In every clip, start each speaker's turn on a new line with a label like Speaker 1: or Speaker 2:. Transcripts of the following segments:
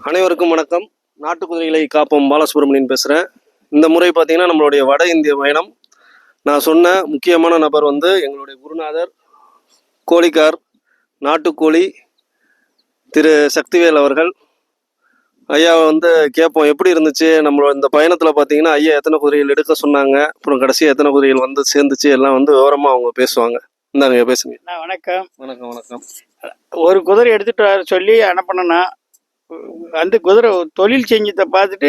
Speaker 1: அனைவருக்கும் வணக்கம். நாட்டு குதிரைகளை காப்போம் பாலசுப்ரமணியன் பேசுகிறேன். இந்த முறை பார்த்தீங்கன்னா நம்மளுடைய வட இந்திய பயணம். நான் சொன்ன முக்கியமான நபர் வந்து எங்களுடைய குருநாதர் கோழிக்கார் நாட்டுக்கோழி திரு சக்திவேல் அவர்கள். ஐயா வந்து கேட்போம் எப்படி இருந்துச்சு நம்மளோட இந்த பயணத்தில். பார்த்தீங்கன்னா ஐயா எத்தனை குதிரைகள் எடுக்க சொன்னாங்க, அப்புறம் கடைசியாக எத்தனை குதிரைகள் வந்து சேர்ந்துச்சு, எல்லாம் வந்து விவரமாக அவங்க பேசுவாங்க. இந்தாங்க பேசுங்க.
Speaker 2: வணக்கம்.
Speaker 1: வணக்கம் வணக்கம்.
Speaker 2: ஒரு குதிரை எடுத்துட்டு வர சொல்லி அனுப்பினா அந்த குதிரை தொழில் செஞ்சதை பார்த்துட்டு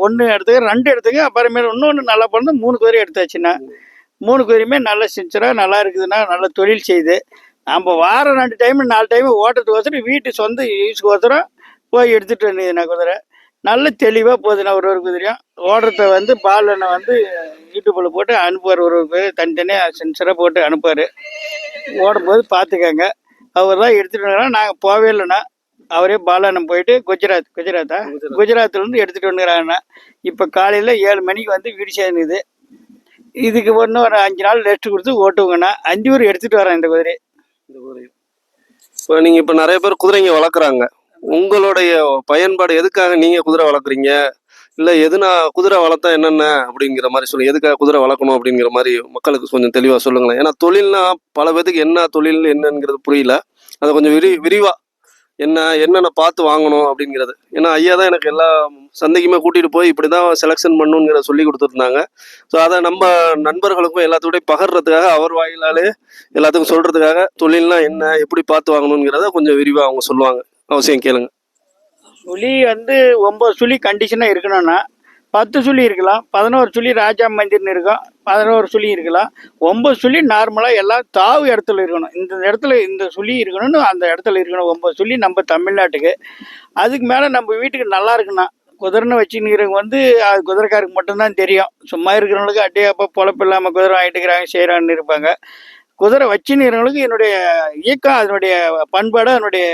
Speaker 2: ஒன்று எடுத்துக்க, 2 எடுத்துக்க, அப்புறமேல இன்னொன்று நல்லா பண்ணு 3 குதிரை எடுத்தாச்சுன்னா 3 குதிரையுமே நல்ல சின்சராக நல்லா இருக்குதுன்னா நல்ல தொழில் செய்யுது. நம்ம வாரம் 2 டைம் 4 டைம் ஓட்டுறதுக்கோசரம் வீட்டு சொந்த யூஸுக்கோசரம் போய் எடுத்துகிட்டு வந்ததுண்ணா குதிரை நல்ல தெளிவாக போகுதுண்ணா. ஒரு குதிரையும் ஓடுறத வந்து பாலனை வந்து யூடியூப்பில் போட்டு அனுப்புவார். ஒரு தனித்தனியாக சென்சராக போட்டு அனுப்புவார். ஓடும்போது பார்த்துக்கங்க. அவர் தான் எடுத்துகிட்டு நாங்கள் போவே இல்லைண்ணா. அவரே பாலானம் போயிட்டு குஜராத்லேருந்து எடுத்துகிட்டு வந்துக்கிறாங்கண்ணா. இப்போ காலையில் 7 மணிக்கு வந்து வீடு சேர்ந்துது. இதுக்கு ஒன்று ஒரு 5 நாள் ரெஸ்ட் கொடுத்து ஓட்டுவோங்கண்ணா. 5 ஊர் எடுத்துகிட்டு வரேன் இந்த குதிரை.
Speaker 1: இப்போ நீங்கள் இப்போ நிறைய பேர் குதிரைங்க வளர்க்குறாங்க. உங்களுடைய பயன்பாடு எதுக்காக நீங்கள் குதிரை வளர்க்குறீங்க, இல்லை எதுனா குதிரை வளர்த்தா என்னென்ன அப்படிங்கிற மாதிரி சொல்லுங்கள். எதுக்காக குதிரை வளர்க்கணும் அப்படிங்கிற மாதிரி மக்களுக்கு கொஞ்சம் தெளிவாக சொல்லுங்களேன். ஏன்னா தொழில்னா பல பேத்துக்கு என்ன தொழில் என்னங்கிறது புரியல. அதை கொஞ்சம் விரிவாக என்னென்ன பார்த்து வாங்கணும் அப்படிங்கிறது. ஏன்னா ஐயா தான் எனக்கு எல்லா சந்தைக்குமே கூட்டிகிட்டு போய் இப்படி தான் செலெக்ஷன் பண்ணணுங்கிறத சொல்லி கொடுத்துருந்தாங்க. ஸோ அதை நம்ம நண்பர்களுக்கும் எல்லாத்துக்கூடையும் பகர்றதுக்காக, அவர் வாயிலாலே எல்லாத்துக்கும் சொல்கிறதுக்காக தொழில்னா என்ன, எப்படி பார்த்து வாங்கணுங்கிறத கொஞ்சம் விரிவாக அவங்க சொல்லுவாங்க. அவசியம் கேளுங்க.
Speaker 2: சுழி வந்து 9 சுழி கண்டிஷனாக இருக்கணும்னா 10 சுழி இருக்கலாம், 11 சுழி ராஜா மந்திர்னு இருக்கும், 11 சுழி இருக்கலாம். 9 சுழி நார்மலாக எல்லாம் தாவு இடத்துல இருக்கணும். இந்த இடத்துல இந்த சுழி இருக்கணும்னு அந்த இடத்துல இருக்கணும். 9 சுழி நம்ம தமிழ்நாட்டுக்கு. அதுக்கு மேலே நம்ம வீட்டுக்கு நல்லா இருக்குண்ணா. குதிரைன்னு வச்சுக்கிறவங்க வந்து அது குதிரைக்காருக்கு மட்டும்தான் தெரியும். சும்மா இருக்கிறவங்களுக்கு அட்டையே அப்போ பொழப்பு இல்லாமல் குதிரை வாங்கிட்டுக்கிறாங்க செய்கிறான்னு இருப்பாங்க. குதிரை வச்சுக்கிறவங்களுக்கு என்னுடைய இயக்கம், அதனுடைய பண்பாடு, அதனுடைய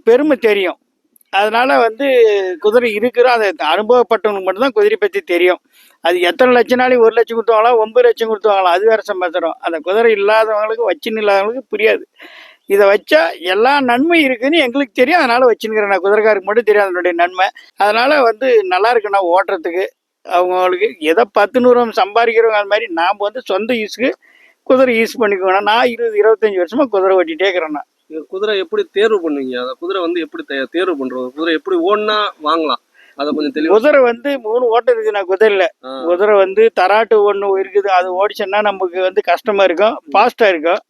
Speaker 2: பெருமை தெரியும். அதனால் வந்து குதிரை இருக்கிறோம். அதை அனுபவப்பட்டவங்களுக்கு மட்டும்தான் குதிரை பற்றி தெரியும். அது எத்தனை லட்சம்னாலும் 1 லட்சம் கொடுத்து வாங்கலாம், 9 லட்சம் கொடுத்து வாங்கலாம். அது வேறு சம்பாத்திரம். அந்த குதிரை இல்லாதவங்களுக்கு வச்சுன்னு இல்லாதவங்களுக்கு புரியாது. இதை வச்சா எல்லா நன்மை இருக்குதுன்னு எங்களுக்கு தெரியும். அதனால் வச்சுன்னுக்கிறேன். நான் குதிரைக்காருக்கு மட்டும் தெரியும் அதனுடைய நன்மை. அதனால் வந்து நல்லா இருக்குண்ணா ஓட்டுறதுக்கு. அவங்களுக்கு எதை 10 100 சம்பாதிக்கிறவங்க அது மாதிரி நாம் வந்து சொந்த யூஸுக்கு குதிரை யூஸ் பண்ணிக்குவேன். நான் 20-25 வருஷமாக குதிரை ஓட்டிகிட்டே இருக்கிறேண்ணா.
Speaker 1: குதிரை எப்படி தேர்வு பண்ணுவீங்க? அதை குதிரை வந்து எப்படி தேர்வு பண்றது? குதிரை எப்படி ஓடனா வாங்கலாம், அதை கொஞ்சம் தெளிவா.
Speaker 2: குதிரை வந்து 3 ஓட்டம் இருக்குண்ணா குதிரையில். குதிரை வந்து தராட்டு ஒன்று இருக்குது. அது ஓடிச்சோன்னா நமக்கு வந்து கஷ்டமா இருக்கும், ஃபாஸ்டா இருக்கும்.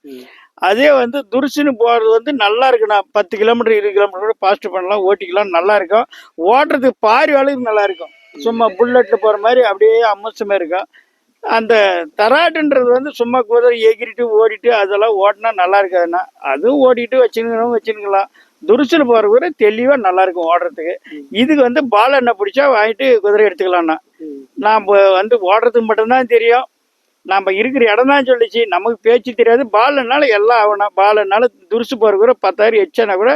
Speaker 2: அதே வந்து துருசுன்னு போகிறது வந்து நல்லா இருக்குண்ணா. 10 கிலோமீட்டர் 20 கிலோமீட்டர் கூட ஃபாஸ்ட் பண்ணலாம், ஓட்டிக்கலாம், நல்லா இருக்கும். ஓட்டுறதுக்கு பாரி அளவுக்கு நல்லா இருக்கும். சும்மா புல்லட்டில் போகிற மாதிரி அப்படியே அம்சமாக இருக்கும். அந்த தராட்டுன்றது வந்து சும்மா குதிரை எகிரிட்டு ஓடிட்டு அதெல்லாம் ஓட்டினா நல்லா இருக்காதுண்ணா. அதுவும் ஓடிட்டு வச்சுக்கலாம். துருசில் போகிற கூட தெளிவாக நல்லாயிருக்கும் ஓடுறதுக்கு. இதுக்கு வந்து பால் எண்ணெய் பிடிச்சா வாங்கிட்டு குதிரை எடுத்துக்கலாம்ண்ணா. நாம் வந்து ஓடுறதுக்கு மட்டும்தான் தெரியும். நம்ம இருக்கிற இடம் தான் சொல்லிச்சு, நமக்கு பேச்சு தெரியாது. பால்னால எல்லாம் ஆகணும். பால்னால துருசு போகிற கூட 10,000 எச்சானா கூட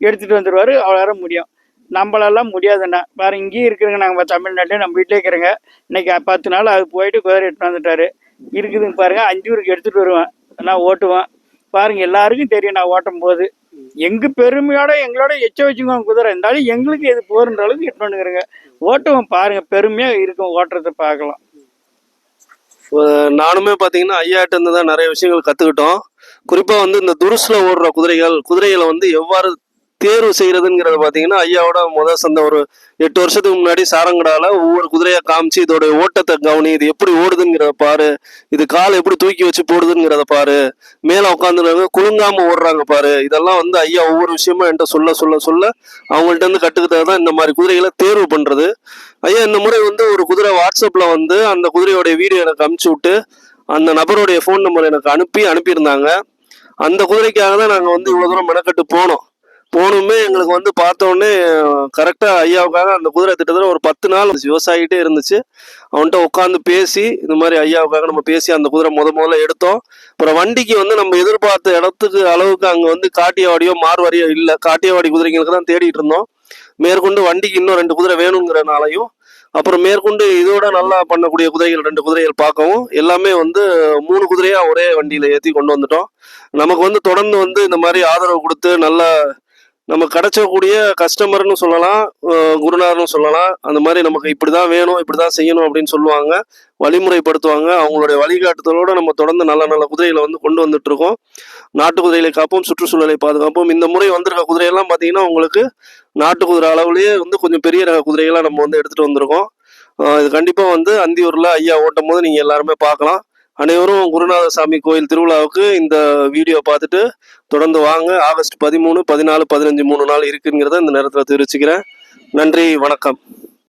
Speaker 2: எடுத்துகிட்டு வந்துடுவார். அவ்வளோ முடியும். நம்மளெல்லாம் முடியாதுண்ணா. வேறு இங்கேயும் இருக்கிறங்க. நாங்கள் தமிழ்நாட்டிலே நம்ம வீட்டிலே இருக்கிறோங்க. இன்றைக்கி 10 நாள் அது போயிட்டு குதிரை எடுத்துகிட்டு வந்துட்டார். இருக்குதுங்க பாருங்கள். 5 ஊருக்கு எடுத்துகிட்டு வருவேன், நான் ஓட்டுவேன். பாருங்கள், எல்லாருக்கும் தெரியும் நான் ஓட்டும் போது. எங்கள் பெருமையோட எங்களோட எச்ச வச்சுக்குவோம். குதிரை இருந்தாலும் எங்களுக்கு எது போகிற அளவுக்கு எடுத்து வந்துக்கிறேங்க. ஓட்டுவோம் பாருங்கள், பெருமையாக இருக்கும். ஓட்டுறதை பார்க்கலாம்.
Speaker 1: நானுமே பார்த்தீங்கன்னா ஐயாட்ட இருந்து தான் நிறைய விஷயங்கள் கற்றுக்கிட்டோம். குறிப்பாக வந்து இந்த துருசில் ஓடுற குதிரைகளை வந்து எவ்வாறு தேர்வு செய்யறதுங்கிறத பார்த்தீங்கன்னா ஐயாவோட சந்தை ஒரு 8 வருஷத்துக்கு முன்னாடி சாரங்கடால ஒவ்வொரு குதிரையா காமிச்சு இதோட ஓட்டத்தை கவனி, இது எப்படி ஓடுதுங்கிறத பாரு, இது காலை எப்படி தூக்கி வச்சு போடுதுங்கிறத பாரு, மேலே உட்காந்துருக்காங்க குலுங்காம ஓடுறாங்க பாரு, இதெல்லாம் வந்து ஐயா ஒவ்வொரு விஷயமா என்கிட்ட சொல்ல அவங்கள்ட்ட இருந்து கட்டுக்கிட்டது தான் இந்த மாதிரி குதிரைகளை தேர்வு பண்றது. ஐயா இந்த முறை வந்து ஒரு குதிரை வாட்ஸ்அப்ல வந்து அந்த குதிரையோடைய வீடியோ எனக்கு அனுப்பிச்சு விட்டு அந்த நபருடைய ஃபோன் நம்பர் எனக்கு அனுப்பியிருந்தாங்க. அந்த குதிரைக்காக தான் நாங்கள் வந்து இவ்வளோ தூரம் மெனக்கட்டு போகணுமே. எங்களுக்கு வந்து பார்த்தோன்னே கரெக்டாக ஐயாவுக்காக அந்த குதிரை திட்டத்தில் ஒரு 10 நாள் விவசாயிட்டே இருந்துச்சு. அவன்கிட்ட உட்காந்து பேசி இந்த மாதிரி ஐயாவுக்காக நம்ம பேசி அந்த குதிரை முதல்ல எடுத்தோம். அப்புறம் வண்டிக்கு வந்து நம்ம எதிர்பார்த்த இடத்துக்கு அளவுக்கு அங்கே வந்து காட்டியவாடியோ மார்வாடியோ இல்லை. காட்டியவாடி குதிரைங்களுக்கு தான் தேடிட்டு இருந்தோம். மேற்கொண்டு வண்டிக்கு இன்னும் 2 குதிரை வேணுங்கிறனாலையும், அப்புறம் மேற்கொண்டு இதோட நல்லா பண்ணக்கூடிய குதிரைகள் 2 குதிரைகள் பார்க்கவும் எல்லாமே வந்து 3 குதிரையாக ஒரே வண்டியில் ஏற்றி கொண்டு வந்துட்டோம். நமக்கு வந்து தொடர்ந்து வந்து இந்த மாதிரி ஆதரவு கொடுத்து நம்ம கிடைச்சக்கூடிய கஸ்டமர்னு சொல்லலாம், குருநாதர்னு சொல்லலாம். அந்த மாதிரி நமக்கு இப்படி தான் வேணும், இப்படி தான் செய்யணும் அப்படின்னு சொல்லுவாங்க, வழிமுறைப்படுத்துவாங்க. அவங்களுடைய வழிகாட்டுதலோடு நம்ம தொடர்ந்து நல்ல நல்ல குதிரைகளை வந்து கொண்டு வந்துட்டுருக்கோம். நாட்டு குதிரைகளை காப்போம், சுற்றுச்சூழலை பாதுகாப்போம். இந்த முறை வந்திருக்க குதிரையெல்லாம் பார்த்தீங்கன்னா உங்களுக்கு நாட்டு குதிரை அளவுலேயே வந்து கொஞ்சம் பெரிய ரக குதிரைகளாக நம்ம வந்து எடுத்துகிட்டு வந்திருக்கோம். இது கண்டிப்பாக வந்து அந்தியூரில் ஐயா ஓட்டும் போது நீங்கள் எல்லாருமே பார்க்கலாம். அனைவரும் குருநாதசாமி கோயில் திருவிழாவுக்கு இந்த வீடியோ பார்த்துட்டு தொடர்ந்து வாங்க. ஆகஸ்ட் 13, 14, 15 3 நாள் இருக்குங்கிறத இந்த நேரத்தில் தெரிவிச்சுக்கிறேன். நன்றி, வணக்கம்.